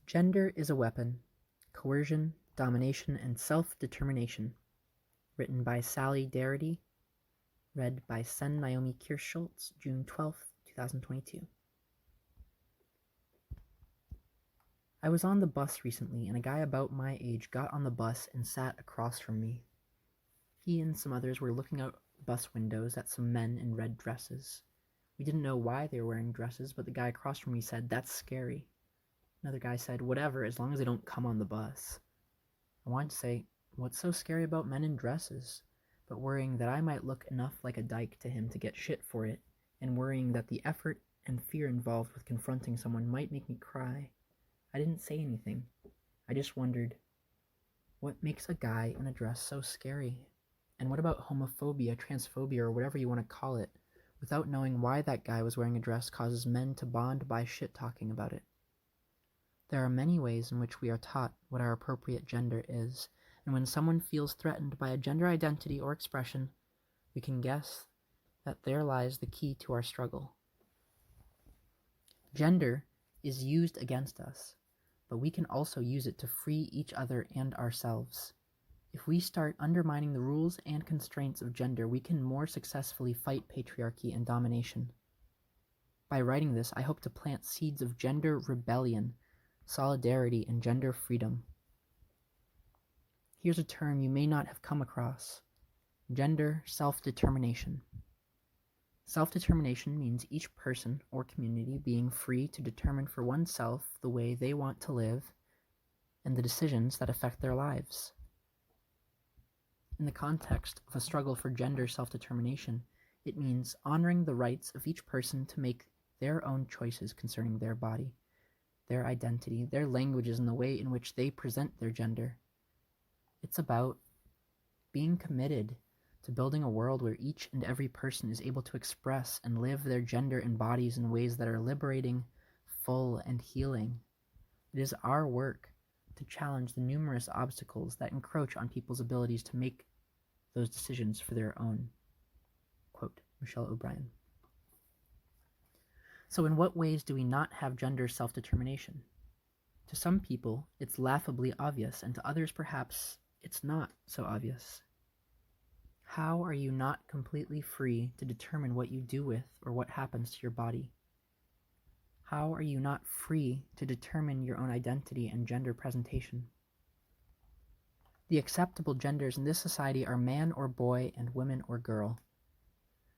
Gender is a Weapon, Coercion, Domination, and Self-Determination, written by Sally Darity, read by Naomi Kirst-Schultz, June 12, 2022. I was on the bus recently, and a guy about my age got on the bus and sat across from me. He and some others were looking out bus windows at some men in red dresses. We didn't know why they were wearing dresses, but the guy across from me said, "That's scary." Another guy said, "Whatever, as long as they don't come on the bus." I wanted to say, what's so scary about men in dresses? But worrying that I might look enough like a dyke to him to get shit for it, and worrying that the effort and fear involved with confronting someone might make me cry, I didn't say anything. I just wondered, what makes a guy in a dress so scary? And what about homophobia, transphobia, or whatever you want to call it, without knowing why that guy was wearing a dress causes men to bond by shit-talking about it? There are many ways in which we are taught what our appropriate gender is, and when someone feels threatened by a gender identity or expression, we can guess that there lies the key to our struggle. Gender is used against us, but we can also use it to free each other and ourselves. If we start undermining the rules and constraints of gender, we can more successfully fight patriarchy and domination. By writing this, I hope to plant seeds of gender rebellion, solidarity, and gender freedom. Here's a term you may not have come across: gender self-determination. Self-determination means each person or community being free to determine for oneself the way they want to live and the decisions that affect their lives. In the context of a struggle for gender self-determination, it means honoring the rights of each person to make their own choices concerning their body, their identity, their languages, and the way in which they present their gender. It's about being committed to building a world where each and every person is able to express and live their gender and bodies in ways that are liberating, full, and healing. It is our work to challenge the numerous obstacles that encroach on people's abilities to make those decisions for their own. Quote, Michelle O'Brien. So in what ways do we not have gender self-determination? To some people, it's laughably obvious, and to others, perhaps, it's not so obvious. How are you not completely free to determine what you do with or what happens to your body? How are you not free to determine your own identity and gender presentation? The acceptable genders in this society are man or boy and woman or girl.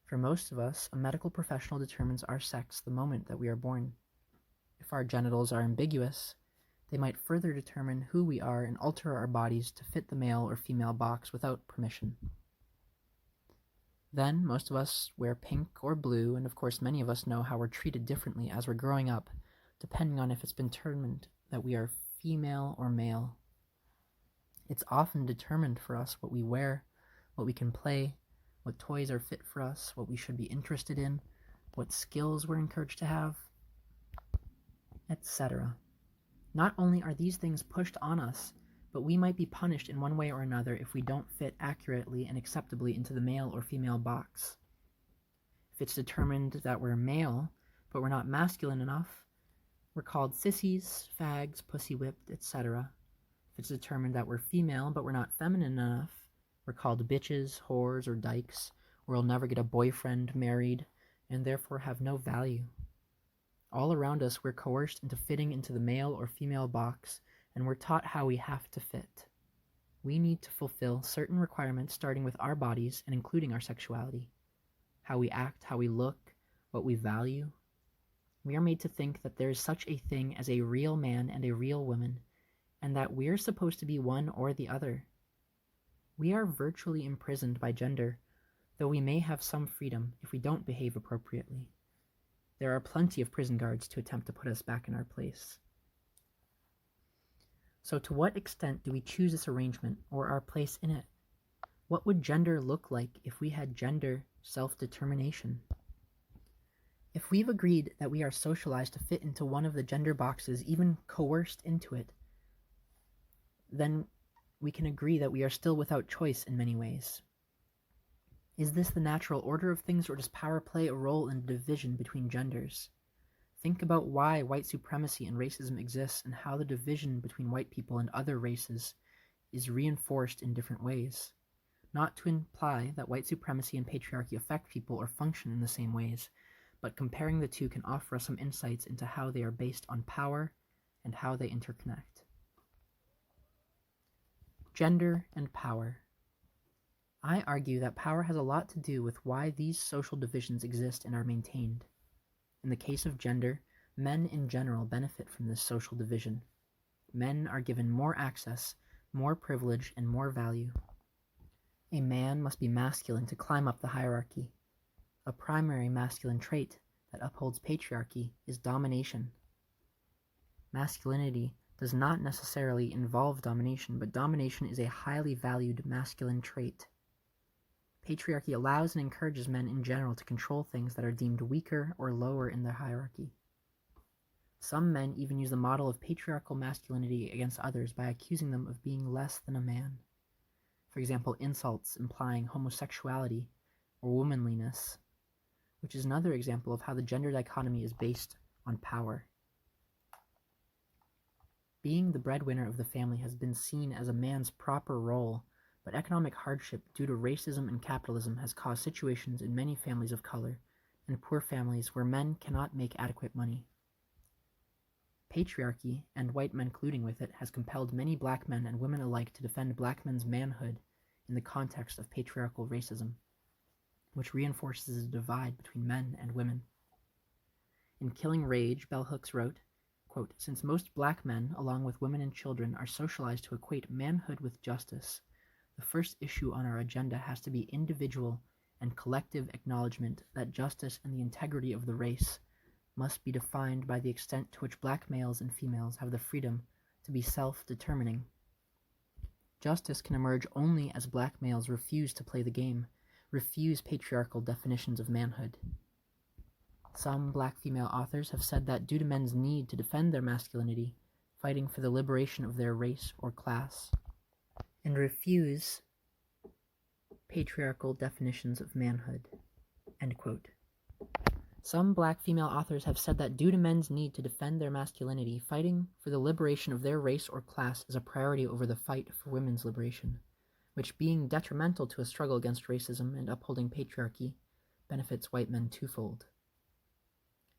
For most of us, a medical professional determines our sex the moment that we are born. If our genitals are ambiguous, they might further determine who we are and alter our bodies to fit the male or female box without permission. Then, most of us wear pink or blue, and of course many of us know how we're treated differently as we're growing up, depending on if it's been determined that we are female or male. It's often determined for us what we wear, what we can play, what toys are fit for us, what we should be interested in, what skills we're encouraged to have, etc. Not only are these things pushed on us, but we might be punished in one way or another if we don't fit accurately and acceptably into the male or female box. If it's determined that we're male, but we're not masculine enough, we're called sissies, fags, pussy-whipped, etc. If it's determined that we're female, but we're not feminine enough, we're called bitches, whores, or dykes, or we'll never get a boyfriend, married, and therefore have no value. All around us, we're coerced into fitting into the male or female box, and we're taught how we have to fit. We need to fulfill certain requirements starting with our bodies and including our sexuality, how we act, how we look, what we value. We are made to think that there is such a thing as a real man and a real woman, and that we're supposed to be one or the other. We are virtually imprisoned by gender, though we may have some freedom if we don't behave appropriately. There are plenty of prison guards to attempt to put us back in our place. So to what extent do we choose this arrangement or our place in it? What would gender look like if we had gender self-determination? If we've agreed that we are socialized to fit into one of the gender boxes, even coerced into it, then we can agree that we are still without choice in many ways. Is this the natural order of things, or does power play a role in the division between genders? Think about why white supremacy and racism exists and how the division between white people and other races is reinforced in different ways. Not to imply that white supremacy and patriarchy affect people or function in the same ways, but comparing the two can offer us some insights into how they are based on power and how they interconnect. Gender and power. I argue that power has a lot to do with why these social divisions exist and are maintained. In the case of gender, men in general benefit from this social division. Men are given more access, more privilege, and more value. A man must be masculine to climb up the hierarchy. A primary masculine trait that upholds patriarchy is domination. Masculinity does not necessarily involve domination, but domination is a highly valued masculine trait. Patriarchy allows and encourages men in general to control things that are deemed weaker or lower in their hierarchy. Some men even use the model of patriarchal masculinity against others by accusing them of being less than a man. For example, insults implying homosexuality or womanliness, which is another example of how the gender dichotomy is based on power. Being the breadwinner of the family has been seen as a man's proper role, but economic hardship due to racism and capitalism has caused situations in many families of color and poor families where men cannot make adequate money. Patriarchy, and white men colluding with it, has compelled many black men and women alike to defend black men's manhood in the context of patriarchal racism, which reinforces the divide between men and women. In Killing Rage, Bell Hooks wrote, quote, "Since most black men, along with women and children, are socialized to equate manhood with justice, the first issue on our agenda has to be individual and collective acknowledgement that justice and the integrity of the race must be defined by the extent to which black males and females have the freedom to be self-determining. Justice can emerge only as black males refuse to play the game, refuse patriarchal definitions of manhood. Some black female authors have said that due to men's need to defend their masculinity, fighting for the liberation of their race or class, and refuse patriarchal definitions of manhood." End quote. Some black female authors have said that due to men's need to defend their masculinity, fighting for the liberation of their race or class is a priority over the fight for women's liberation, which, being detrimental to a struggle against racism and upholding patriarchy, benefits white men twofold.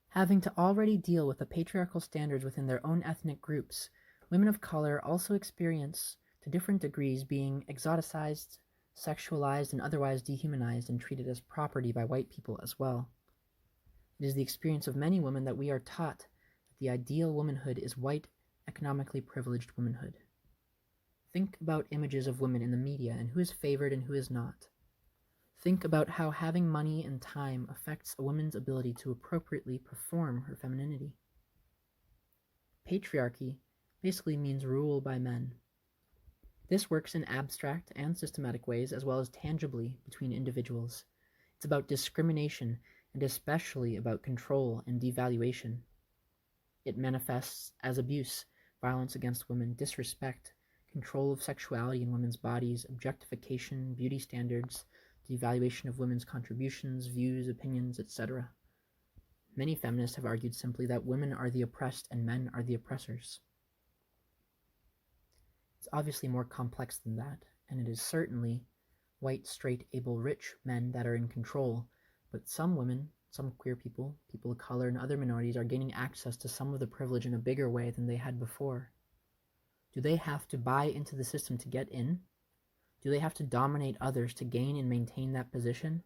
Having to already deal with the patriarchal standards within their own ethnic groups, women of color also experience, to different degrees, being exoticized, sexualized, and otherwise dehumanized and treated as property by white people as well. It is the experience of many women that we are taught that the ideal womanhood is white, economically privileged womanhood. Think about images of women in the media and who is favored and who is not. Think about how having money and time affects a woman's ability to appropriately perform her femininity. Patriarchy basically means rule by men. This works in abstract and systematic ways as well as tangibly between individuals. It's about discrimination and especially about control and devaluation. It manifests as abuse, violence against women, disrespect, control of sexuality in women's bodies, objectification, beauty standards, devaluation of women's contributions, views, opinions, etc. Many feminists have argued simply that women are the oppressed and men are the oppressors. It's obviously more complex than that, and it is certainly white, straight, able, rich men that are in control, but some women, some queer people, people of color, and other minorities are gaining access to some of the privilege in a bigger way than they had before. Do they have to buy into the system to get in? Do they have to dominate others to gain and maintain that position?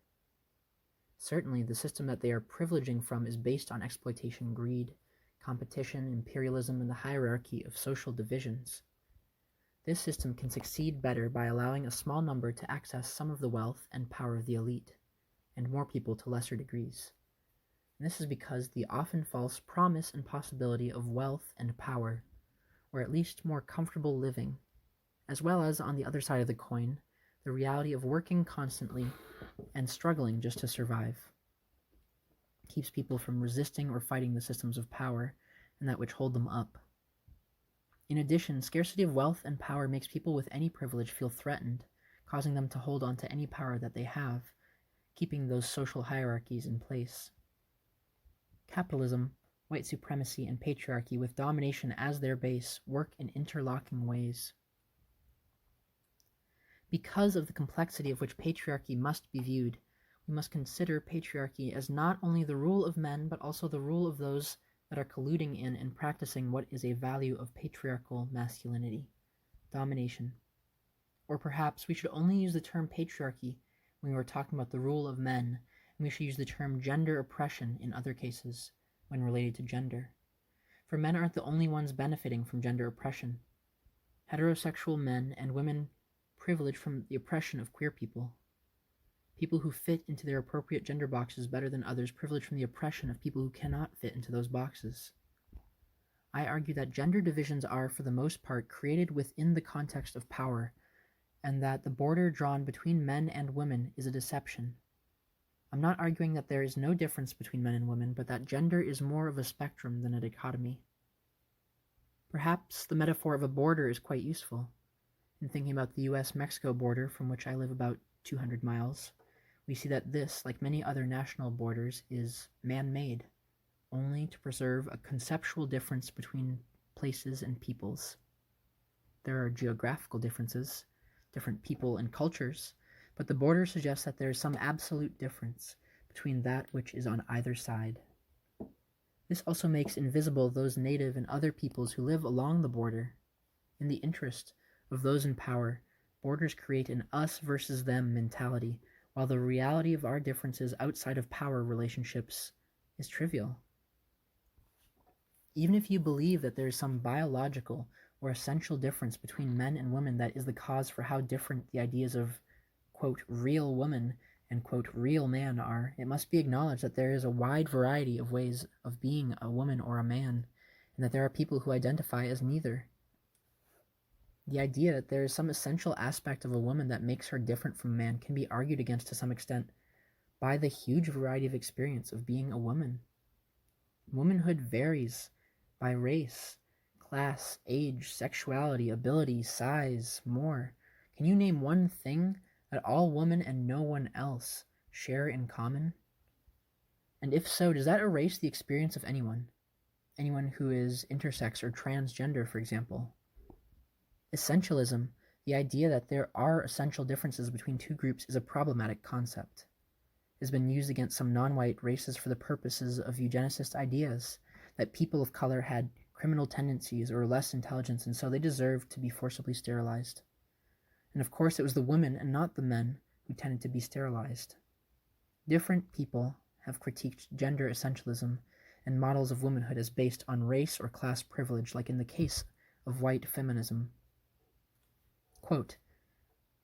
Certainly, the system that they are privileging from is based on exploitation, greed, competition, imperialism, and the hierarchy of social divisions. This system can succeed better by allowing a small number to access some of the wealth and power of the elite, and more people to lesser degrees. And this is because the often false promise and possibility of wealth and power, or at least more comfortable living, as well as, on the other side of the coin, the reality of working constantly and struggling just to survive, keeps people from resisting or fighting the systems of power and that which hold them up. In addition, scarcity of wealth and power makes people with any privilege feel threatened, causing them to hold on to any power that they have, keeping those social hierarchies in place. Capitalism white supremacy and patriarchy, with domination as their base, work in interlocking ways. Because of the complexity of which patriarchy must be viewed, we must consider patriarchy as not only the rule of men, but also the rule of those that are colluding in and practicing what is a value of patriarchal masculinity, domination. Or perhaps we should only use the term patriarchy when we are talking about the rule of men, and we should use the term gender oppression in other cases when related to gender. For men aren't the only ones benefiting from gender oppression. Heterosexual men and women privilege from the oppression of queer people. People who fit into their appropriate gender boxes better than others privilege from the oppression of people who cannot fit into those boxes. I argue that gender divisions are, for the most part, created within the context of power, and that the border drawn between men and women is a deception. I'm not arguing that there is no difference between men and women, but that gender is more of a spectrum than a dichotomy. Perhaps the metaphor of a border is quite useful. In thinking about the US-Mexico border, from which I live about 200 miles, we see that this, like many other national borders, is man-made, only to preserve a conceptual difference between places and peoples. There are geographical differences, different people and cultures, but the border suggests that there is some absolute difference between that which is on either side. This also makes invisible those native and other peoples who live along the border. In the interest of those in power, borders create an us versus them mentality, while the reality of our differences outside of power relationships is trivial. Even if you believe that there is some biological or essential difference between men and women that is the cause for how different the ideas of, quote, real woman and, quote, real man are, it must be acknowledged that there is a wide variety of ways of being a woman or a man, and that there are people who identify as neither. The idea that there is some essential aspect of a woman that makes her different from a man can be argued against to some extent by the huge variety of experience of being a woman. Womanhood varies by race, class, age, sexuality, ability, size, more. Can you name one thing that all women and no one else share in common? And if so, does that erase the experience of anyone? Anyone who is intersex or transgender, for example? Essentialism, the idea that there are essential differences between two groups, is a problematic concept. It has been used against some non-white races for the purposes of eugenicist ideas, that people of color had criminal tendencies or less intelligence, and so they deserved to be forcibly sterilized. And of course it was the women and not the men who tended to be sterilized. Different people have critiqued gender essentialism and models of womanhood as based on race or class privilege, like in the case of white feminism. Quote,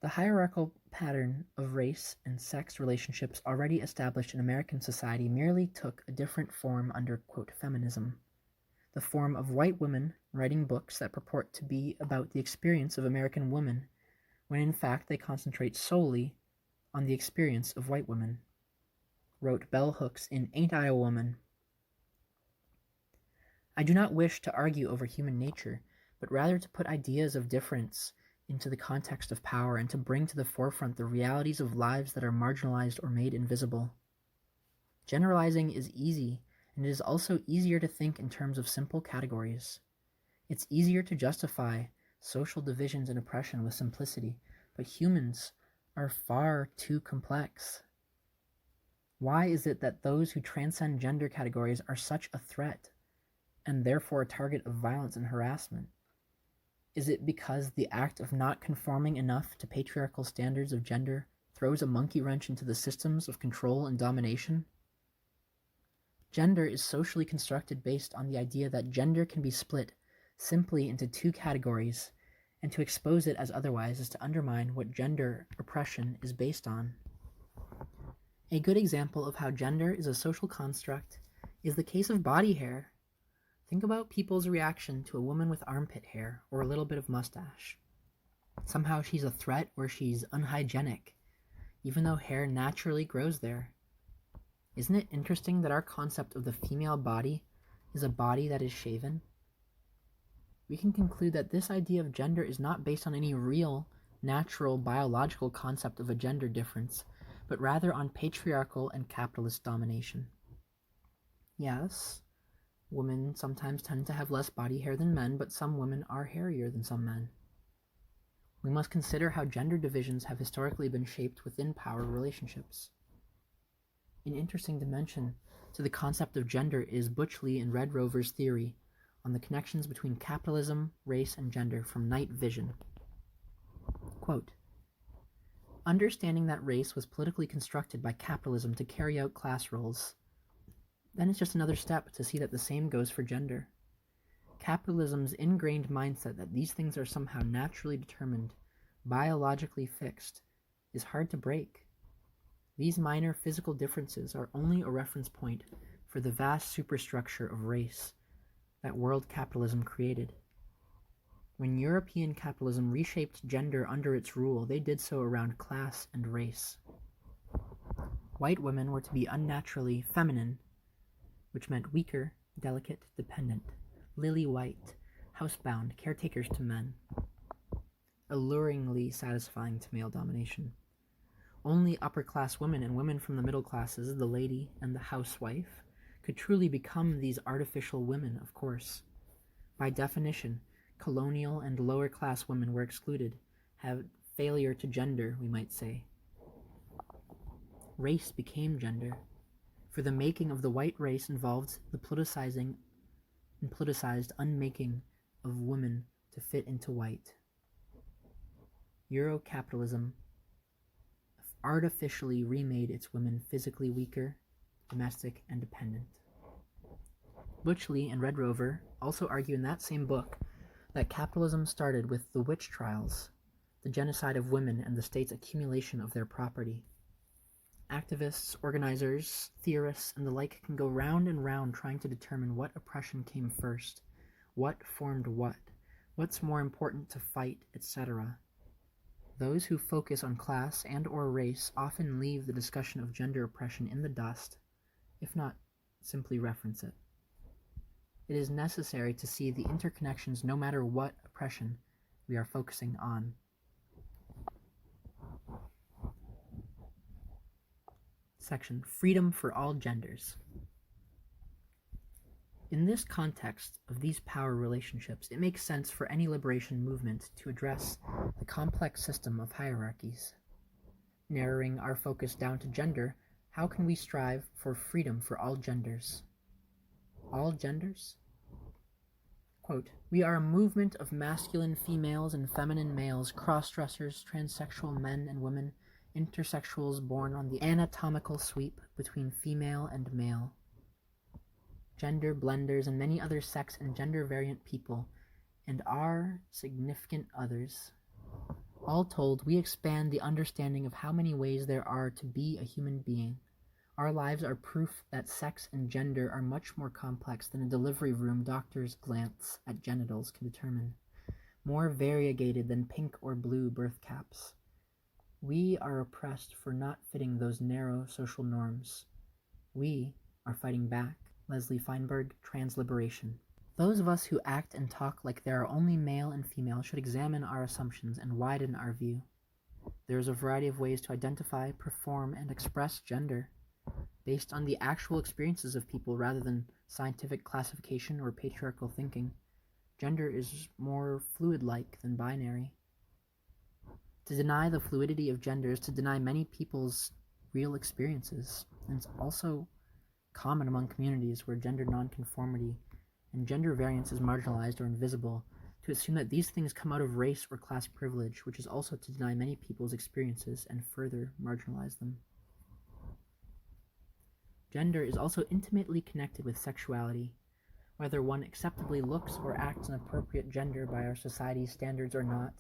the hierarchical pattern of race and sex relationships already established in American society merely took a different form under, quote, feminism. The form of white women writing books that purport to be about the experience of American women, when in fact they concentrate solely on the experience of white women, wrote Bell Hooks in Ain't I a Woman? I do not wish to argue over human nature, but rather to put ideas of difference into the context of power and to bring to the forefront the realities of lives that are marginalized or made invisible. Generalizing is easy, and it is also easier to think in terms of simple categories. It's easier to justify social divisions and oppression with simplicity, but humans are far too complex. Why is it that those who transcend gender categories are such a threat, and therefore a target of violence and harassment? Is it because the act of not conforming enough to patriarchal standards of gender throws a monkey wrench into the systems of control and domination? Gender is socially constructed based on the idea that gender can be split simply into two categories, and to expose it as otherwise is to undermine what gender oppression is based on. A good example of how gender is a social construct is the case of body hair. Think about people's reaction to a woman with armpit hair or a little bit of mustache. Somehow she's a threat or she's unhygienic, even though hair naturally grows there. Isn't it interesting that our concept of the female body is a body that is shaven? We can conclude that this idea of gender is not based on any real, natural, biological concept of a gender difference, but rather on patriarchal and capitalist domination. Yes, Women sometimes tend to have less body hair than men, but some women are hairier than some men. We must consider how gender divisions have historically been shaped within power relationships. An interesting dimension to the concept of gender is Butch Lee and Red Rover's theory on the connections between capitalism, race, and gender from Night Vision. Quote, understanding that race was politically constructed by capitalism to carry out class roles, then it's just another step to see that the same goes for gender. Capitalism's ingrained mindset that these things are somehow naturally determined, biologically fixed, is hard to break. These minor physical differences are only a reference point for the vast superstructure of race that world capitalism created. When European capitalism reshaped gender under its rule, they did so around class and race. White women were to be unnaturally feminine, which meant weaker, delicate, dependent, lily white, housebound, caretakers to men, alluringly satisfying to male domination. Only upper-class women and women from the middle classes, the lady and the housewife, could truly become these artificial women, of course. By definition, colonial and lower-class women were excluded, have failure to gender, we might say. Race became gender, for the making of the white race involved the politicized unmaking of women to fit into white. Eurocapitalism artificially remade its women physically weaker, domestic, and dependent. Butch Lee and Red Rover also argue in that same book that capitalism started with the witch trials, the genocide of women and the state's accumulation of their property. Activists, organizers, theorists, and the like can go round and round trying to determine what oppression came first, what formed what's more important to fight, etc. Those who focus on class and or race often leave the discussion of gender oppression in the dust, if not simply reference it. It is necessary to see the interconnections no matter what oppression we are focusing on. Section, Freedom for All Genders. In this context of these power relationships, it makes sense for any liberation movement to address the complex system of hierarchies. Narrowing our focus down to gender, how can we strive for freedom for all genders? All genders? Quote, we are a movement of masculine females and feminine males, cross-dressers, transsexual men and women, intersexuals born on the anatomical sweep between female and male, gender blenders, and many other sex and gender variant people, and our significant others. All told, we expand the understanding of how many ways there are to be a human being. Our lives are proof that sex and gender are much more complex than a delivery room doctor's glance at genitals can determine, more variegated than pink or blue birth caps. We are oppressed for not fitting those narrow social norms. We are fighting back. Leslie Feinberg, Transliberation. Those of us who act and talk like there are only male and female should examine our assumptions and widen our view. There is a variety of ways to identify, perform, and express gender, based on the actual experiences of people rather than scientific classification or patriarchal thinking. Gender is more fluid-like than binary. To deny the fluidity of gender is to deny many people's real experiences, and it's also common among communities where gender nonconformity and gender variance is marginalized or invisible, to assume that these things come out of race or class privilege, which is also to deny many people's experiences and further marginalize them. Gender is also intimately connected with sexuality, whether one acceptably looks or acts an appropriate gender by our society's standards or not.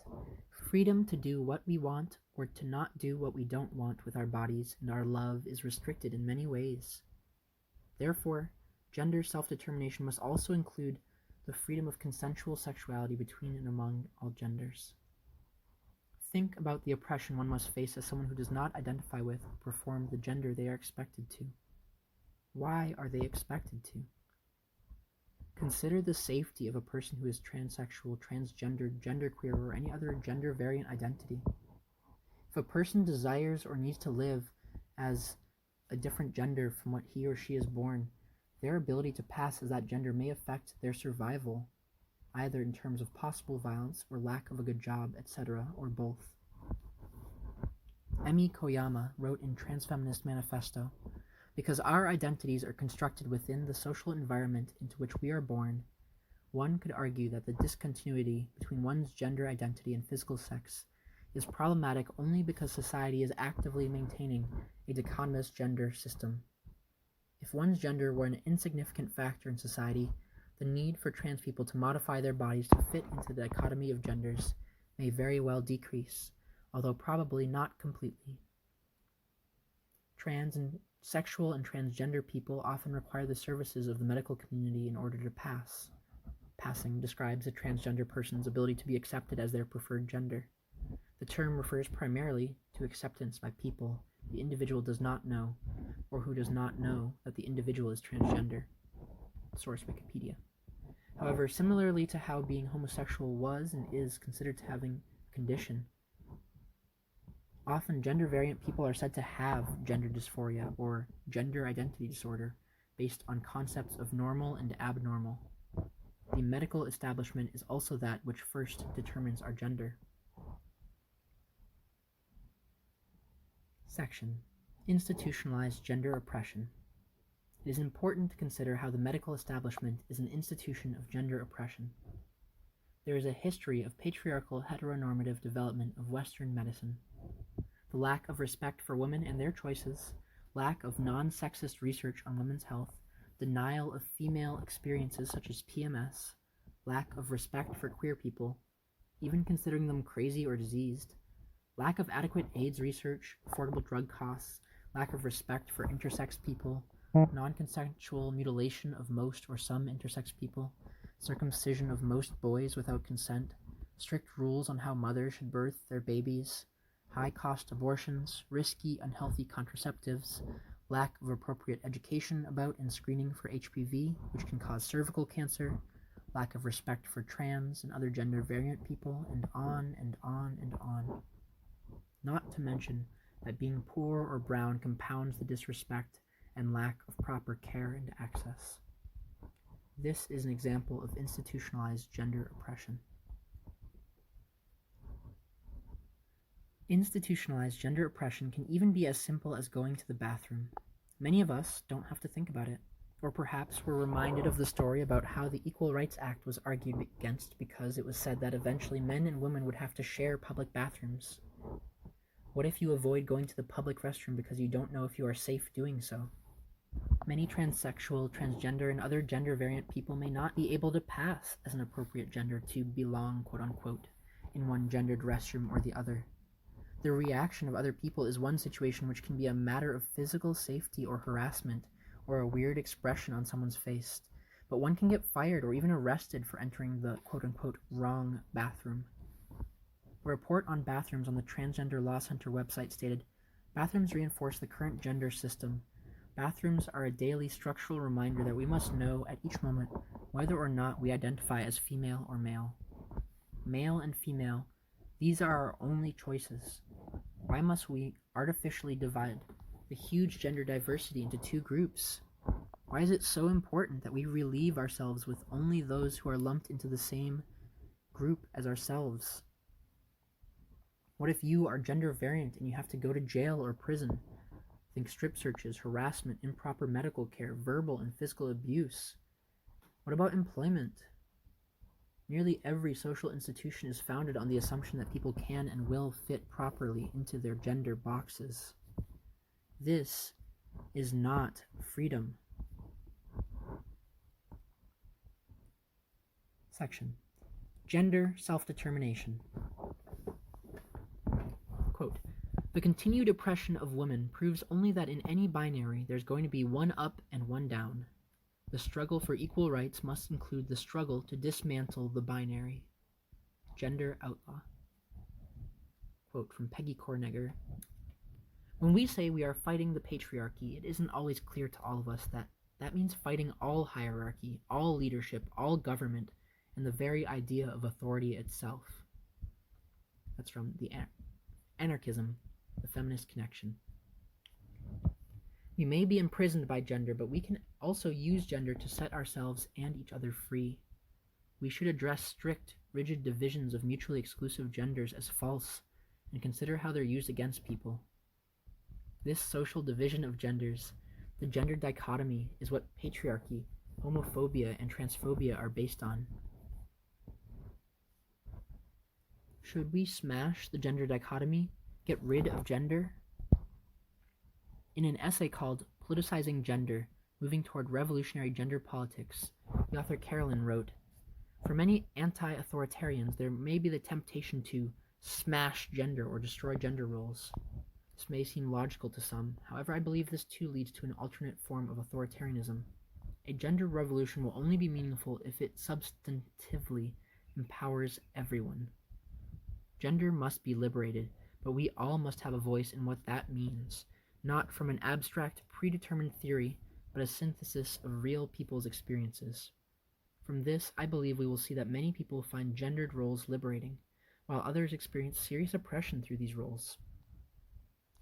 Freedom to do what we want or to not do what we don't want with our bodies and our love is restricted in many ways. Therefore, gender self-determination must also include the freedom of consensual sexuality between and among all genders. Think about the oppression one must face as someone who does not identify with or perform the gender they are expected to. Why are they expected to? Consider the safety of a person who is transsexual, transgender, genderqueer, or any other gender variant identity. If a person desires or needs to live as a different gender from what he or she is born, their ability to pass as that gender may affect their survival, either in terms of possible violence or lack of a good job, etc., or both. Emi Koyama wrote in Transfeminist Manifesto, "Because our identities are constructed within the social environment into which we are born, one could argue that the discontinuity between one's gender identity and physical sex is problematic only because society is actively maintaining a dichotomous gender system. If one's gender were an insignificant factor in society, the need for trans people to modify their bodies to fit into the dichotomy of genders may very well decrease, although probably not completely. Trans and sexual and transgender people often require the services of the medical community in order to pass. Passing describes a transgender person's ability to be accepted as their preferred gender. The term refers primarily to acceptance by people the individual does not know, or who does not know that the individual is transgender." Source Wikipedia. However, similarly to how being homosexual was and is considered to having a condition, often gender variant people are said to have gender dysphoria or gender identity disorder based on concepts of normal and abnormal. The medical establishment is also that which first determines our gender. Section: Institutionalized Gender Oppression. It is important to consider how the medical establishment is an institution of gender oppression. There is a history of patriarchal heteronormative development of Western medicine. The lack of respect for women and their choices, lack of non-sexist research on women's health, denial of female experiences such as PMS, lack of respect for queer people, even considering them crazy or diseased, lack of adequate AIDS research, affordable drug costs, lack of respect for intersex people, non-consensual mutilation of most or some intersex people, circumcision of most boys without consent, strict rules on how mothers should birth their babies, high-cost abortions, risky, unhealthy contraceptives, lack of appropriate education about and screening for HPV, which can cause cervical cancer, lack of respect for trans and other gender variant people, and on and on and on. Not to mention that being poor or brown compounds the disrespect and lack of proper care and access. This is an example of institutionalized gender oppression. Institutionalized gender oppression can even be as simple as going to the bathroom. Many of us don't have to think about it. Or perhaps we're reminded of the story about how the Equal Rights Act was argued against because it was said that eventually men and women would have to share public bathrooms. What if you avoid going to the public restroom because you don't know if you are safe doing so? Many transsexual, transgender, and other gender variant people may not be able to pass as an appropriate gender to belong, quote-unquote, in one gendered restroom or the other. The reaction of other people is one situation which can be a matter of physical safety or harassment, or a weird expression on someone's face, but one can get fired or even arrested for entering the quote-unquote wrong bathroom. A report on bathrooms on the Transgender Law Center website stated, "Bathrooms reinforce the current gender system. Bathrooms are a daily structural reminder that we must know at each moment whether or not we identify as female or male. Male and female, these are our only choices. Why must we artificially divide the huge gender diversity into two groups? Why is it so important that we relieve ourselves with only those who are lumped into the same group as ourselves? What if you are gender variant and you have to go to jail or prison? Think strip searches, harassment, improper medical care, verbal and physical abuse. What about employment? Nearly every social institution is founded on the assumption that people can and will fit properly into their gender boxes. This is not freedom." Section: Gender Self-Determination. Quote, "The continued oppression of women proves only that in any binary there's going to be one up and one down. The struggle for equal rights must include the struggle to dismantle the binary." Gender Outlaw. Quote from Peggy Cornegger. "When we say we are fighting the patriarchy, it isn't always clear to all of us that that means fighting all hierarchy, all leadership, all government, and the very idea of authority itself." That's from the Anarchism, the Feminist Connection. We may be imprisoned by gender, but we can also use gender to set ourselves and each other free. We should address strict, rigid divisions of mutually exclusive genders as false and consider how they're used against people. This social division of genders, the gender dichotomy, is what patriarchy, homophobia, and transphobia are based on. Should we smash the gender dichotomy? Get rid of gender? In an essay called Politicizing Gender, Moving Toward Revolutionary Gender Politics, the author Carolyn wrote, "For many anti-authoritarians, there may be the temptation to smash gender or destroy gender roles. This may seem logical to some. However, I believe this too leads to an alternate form of authoritarianism. A gender revolution will only be meaningful if it substantively empowers everyone. Gender must be liberated, but we all must have a voice in what that means, not from an abstract, predetermined theory, but a synthesis of real people's experiences. From this, I believe we will see that many people find gendered roles liberating, while others experience serious oppression through these roles.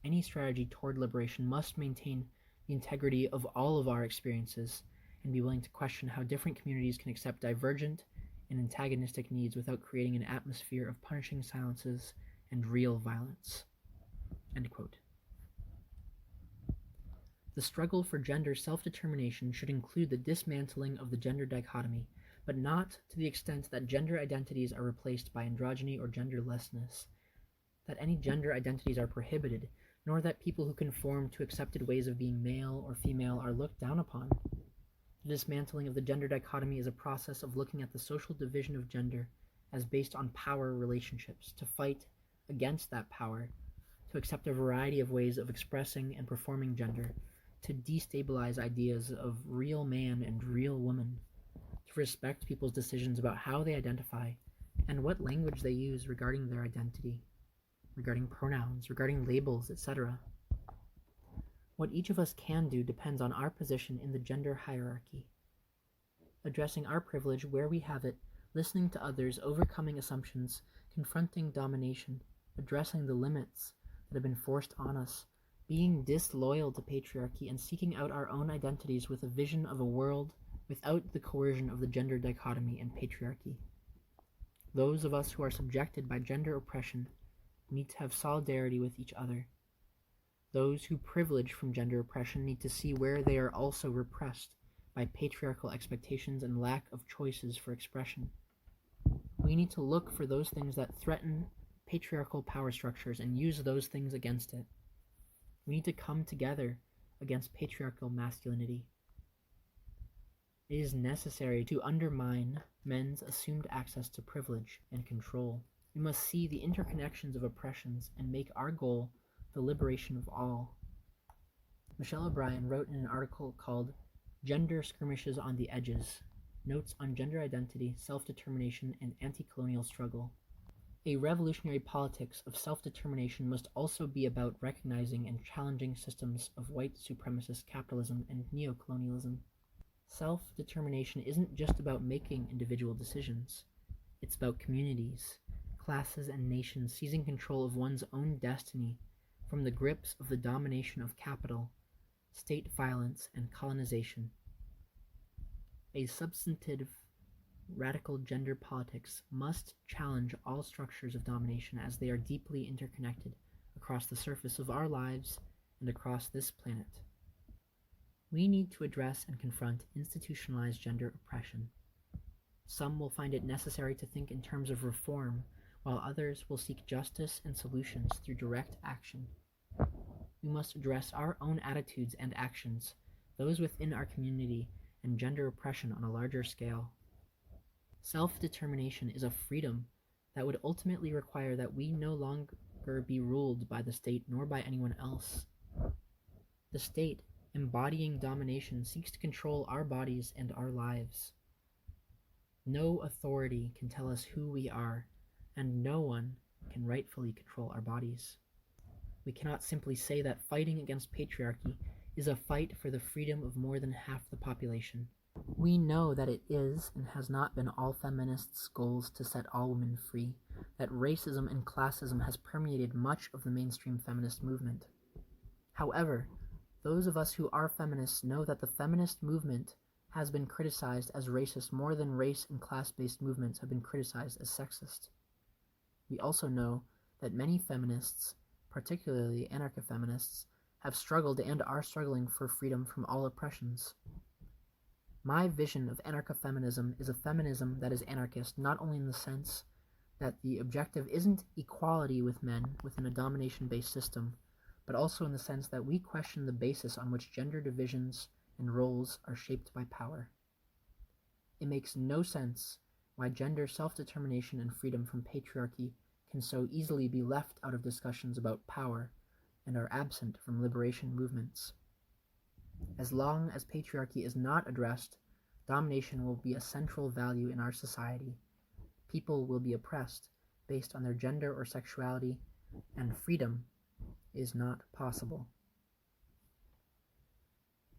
Any strategy toward liberation must maintain the integrity of all of our experiences and be willing to question how different communities can accept divergent and antagonistic needs without creating an atmosphere of punishing silences and real violence." End quote. The struggle for gender self-determination should include the dismantling of the gender dichotomy, but not to the extent that gender identities are replaced by androgyny or genderlessness, that any gender identities are prohibited, nor that people who conform to accepted ways of being male or female are looked down upon. The dismantling of the gender dichotomy is a process of looking at the social division of gender as based on power relationships, to fight against that power, to accept a variety of ways of expressing and performing gender, to destabilize ideas of real man and real woman, to respect people's decisions about how they identify and what language they use regarding their identity, regarding pronouns, regarding labels, etc. What each of us can do depends on our position in the gender hierarchy. Addressing our privilege where we have it, listening to others, overcoming assumptions, confronting domination, addressing the limits that have been forced on us, being disloyal to patriarchy, and seeking out our own identities with a vision of a world without the coercion of the gender dichotomy and patriarchy. Those of us who are subjected by gender oppression need to have solidarity with each other. Those who privilege from gender oppression need to see where they are also repressed by patriarchal expectations and lack of choices for expression. We need to look for those things that threaten patriarchal power structures and use those things against it. We need to come together against patriarchal masculinity. It is necessary to undermine men's assumed access to privilege and control. We must see the interconnections of oppressions and make our goal the liberation of all. Michelle O'Brien wrote in an article called "Gender Skirmishes on the Edges: Notes on Gender Identity, Self-Determination, and Anti-Colonial Struggle." A revolutionary politics of self-determination must also be about recognizing and challenging systems of white supremacist capitalism and neocolonialism. Self-determination isn't just about making individual decisions. It's about communities, classes, and nations seizing control of one's own destiny from the grips of the domination of capital, state violence, and colonization. A substantive, radical gender politics must challenge all structures of domination as they are deeply interconnected across the surface of our lives and across this planet. We need to address and confront institutionalized gender oppression. Some will find it necessary to think in terms of reform, while others will seek justice and solutions through direct action. We must address our own attitudes and actions, those within our community, and gender oppression on a larger scale. Self-determination is a freedom that would ultimately require that we no longer be ruled by the state nor by anyone else. The state, embodying domination, seeks to control our bodies and our lives. No authority can tell us who we are, and no one can rightfully control our bodies. We cannot simply say that fighting against patriarchy is a fight for the freedom of more than half the population. We know that it is and has not been all feminists' goals to set all women free, that racism and classism has permeated much of the mainstream feminist movement. However, Those of us who are feminists know that the feminist movement has been criticized as racist more than race and class-based movements have been criticized as sexist. We also know that many feminists, particularly anarcho-feminists, have struggled and are struggling for freedom from all oppressions. My vision of anarcho-feminism is a feminism that is anarchist, not only in the sense that the objective isn't equality with men within a domination-based system, but also in the sense that we question the basis on which gender divisions and roles are shaped by power. It makes no sense why gender self-determination and freedom from patriarchy can so easily be left out of discussions about power and are absent from liberation movements. As long as patriarchy is not addressed, domination will be a central value in our society. People will be oppressed based on their gender or sexuality, and freedom is not possible.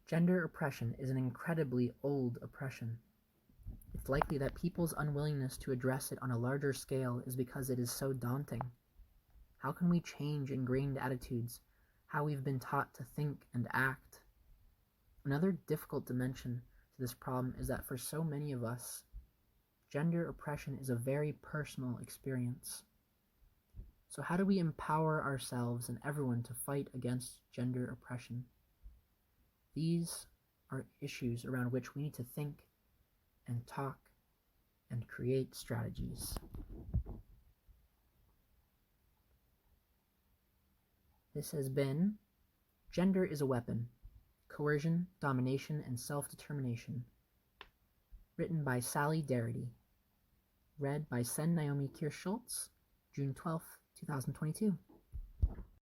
Gender oppression is an incredibly old oppression. It's likely that people's unwillingness to address it on a larger scale is because it is so daunting. How can we change ingrained attitudes, how we've been taught to think and act? Another difficult dimension to this problem is that for so many of us, gender oppression is a very personal experience. So how do we empower ourselves and everyone to fight against gender oppression? These are issues around which we need to think and talk and create strategies. This has been Gender is a Weapon: Coercion, Domination, and Self-Determination, written by Sally Darity, read by Naomi Kirst-Schultz, June 12, 2022.